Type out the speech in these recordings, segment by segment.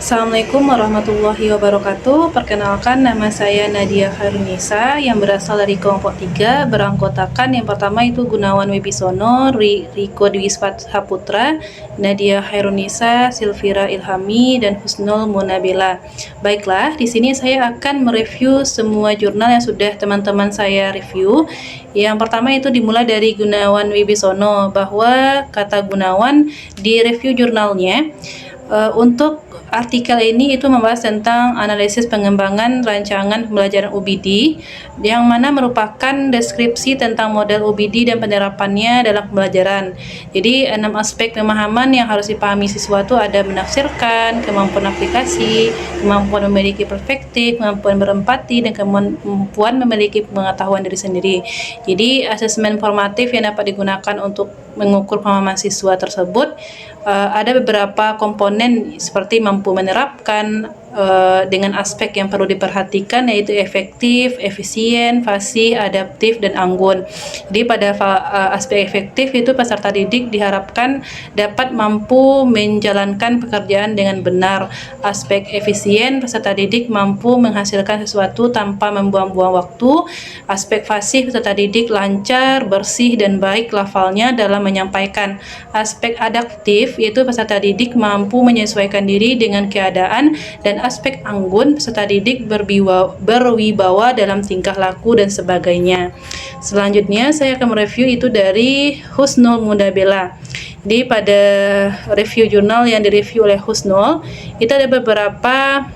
Assalamualaikum warahmatullahi wabarakatuh. Perkenalkan, nama saya Nadia Khairunisa yang berasal dari kelompok 3, beranggotakan yang pertama itu Gunawan Wibisono, Riko Dwi Saputra, Nadia Khairunisa, Silvira Ilhami, dan Husnul Munabila. Baiklah, di sini saya akan mereview semua jurnal yang sudah teman-teman saya review. Yang pertama itu dimulai dari Gunawan Wibisono, bahwa kata Gunawan di review jurnalnya untuk artikel ini itu membahas tentang analisis pengembangan rancangan pembelajaran UBD, yang mana merupakan deskripsi tentang model UBD dan penerapannya dalam pembelajaran. Jadi 6 aspek pemahaman yang harus dipahami siswa itu ada menafsirkan, kemampuan aplikasi, kemampuan memiliki perspektif, kemampuan berempati, dan kemampuan memiliki pengetahuan diri sendiri. Jadi asesmen formatif yang dapat digunakan untuk mengukur pemahaman siswa tersebut ada beberapa komponen seperti mampu menerapkan dengan aspek yang perlu diperhatikan, yaitu efektif, efisien, fasih, adaptif, dan anggun. Jadi pada aspek efektif itu peserta didik diharapkan dapat mampu menjalankan pekerjaan dengan benar. Aspek efisien, peserta didik mampu menghasilkan sesuatu tanpa membuang-buang waktu. Aspek fasih, peserta didik lancar, bersih, dan baik lafalnya dalam menyampaikan. Aspek adaptif yaitu peserta didik mampu menyesuaikan diri dengan keadaan, dan aspek anggun, peserta didik berwibawa dalam tingkah laku dan sebagainya. Selanjutnya saya akan mereview itu dari Husnul Munabila. Jadi pada review jurnal yang direview oleh Husnul, itu ada beberapa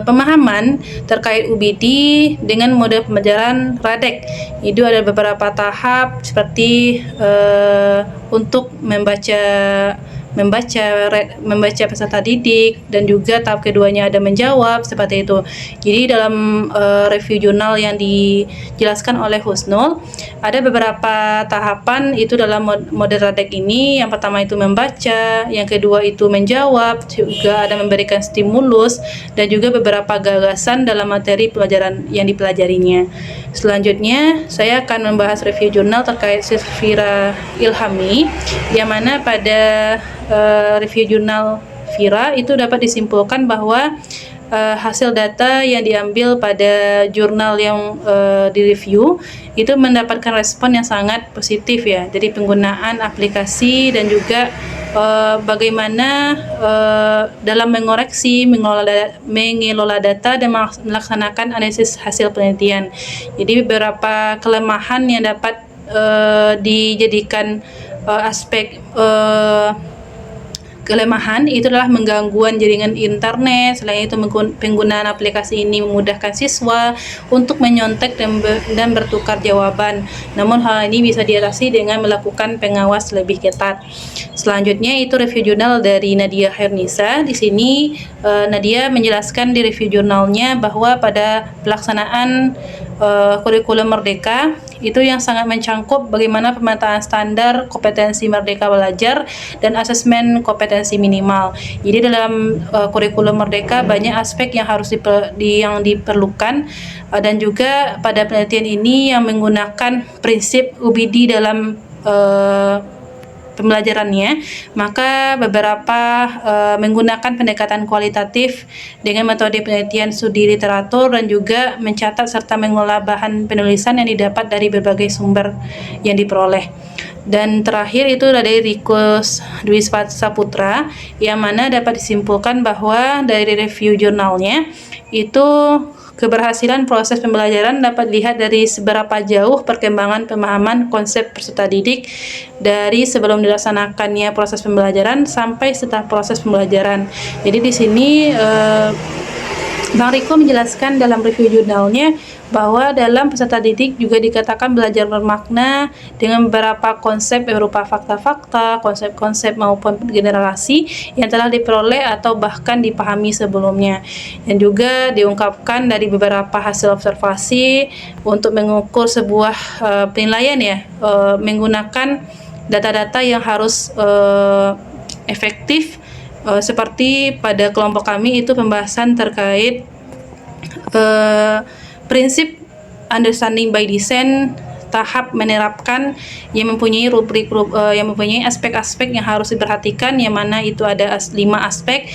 pemahaman terkait UBD dengan model pembelajaran Radek. Itu ada beberapa tahap seperti untuk membaca peserta didik, dan juga tahap keduanya ada menjawab, seperti itu. Jadi dalam review jurnal yang dijelaskan oleh Husnul, ada beberapa tahapan itu dalam model Radek ini. Yang pertama itu membaca, yang kedua itu menjawab, juga ada memberikan stimulus, dan juga beberapa gagasan dalam materi pelajaran yang dipelajarinya. Selanjutnya saya akan membahas review jurnal terkait Silvira Ilhami, yang mana pada review jurnal Vira itu dapat disimpulkan bahwa hasil data yang diambil pada jurnal yang direview itu mendapatkan respon yang sangat positif ya. Jadi penggunaan aplikasi dan juga bagaimana dalam mengoreksi, mengelola data dan melaksanakan analisis hasil penelitian. Jadi beberapa kelemahan yang dapat dijadikan aspek kelemahan itu adalah menggangguan jaringan internet. Selain itu, penggunaan aplikasi ini memudahkan siswa untuk menyontek dan bertukar jawaban. Namun hal ini bisa diatasi dengan melakukan pengawas lebih ketat. Selanjutnya itu review jurnal dari Nadia Khairunisa. Di sini Nadia menjelaskan di review jurnalnya bahwa pada pelaksanaan kurikulum Merdeka itu yang sangat mencangkup bagaimana pemetaan standar kompetensi Merdeka Belajar dan asesmen kompetensi minimal. Jadi dalam kurikulum Merdeka banyak aspek yang harus diperlukan, dan juga pada penelitian ini yang menggunakan prinsip UBD dalam pembelajarannya, maka beberapa menggunakan pendekatan kualitatif dengan metode penelitian studi literatur, dan juga mencatat serta mengolah bahan penulisan yang didapat dari berbagai sumber yang diperoleh. Dan terakhir itu dari Riko Dwi Saputra, yang mana dapat disimpulkan bahwa dari review jurnalnya itu keberhasilan proses pembelajaran dapat dilihat dari seberapa jauh perkembangan pemahaman konsep peserta didik dari sebelum dilaksanakannya proses pembelajaran sampai setelah proses pembelajaran. Jadi di sini Bang Riko menjelaskan dalam review jurnalnya bahwa dalam peserta didik juga dikatakan belajar bermakna dengan beberapa konsep berupa fakta-fakta, konsep-konsep maupun generasi yang telah diperoleh atau bahkan dipahami sebelumnya. Dan juga diungkapkan dari beberapa hasil observasi untuk mengukur sebuah penilaian ya, menggunakan data-data yang harus efektif. Seperti pada kelompok kami itu pembahasan terkait prinsip understanding by design tahap menerapkan yang mempunyai yang mempunyai aspek-aspek yang harus diperhatikan, yang mana itu ada 5 aspek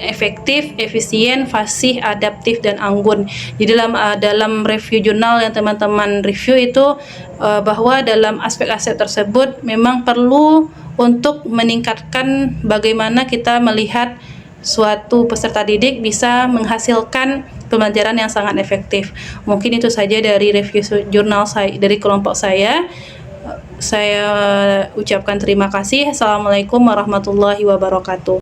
efektif, efisien, fasih, adaptif, dan anggun. Jadi dalam review jurnal yang teman-teman review itu bahwa dalam aspek-aspek tersebut memang perlu untuk meningkatkan bagaimana kita melihat suatu peserta didik bisa menghasilkan pembelajaran yang sangat efektif. Mungkin itu saja dari review jurnal saya dari kelompok saya. Saya ucapkan terima kasih. Assalamualaikum warahmatullahi wabarakatuh.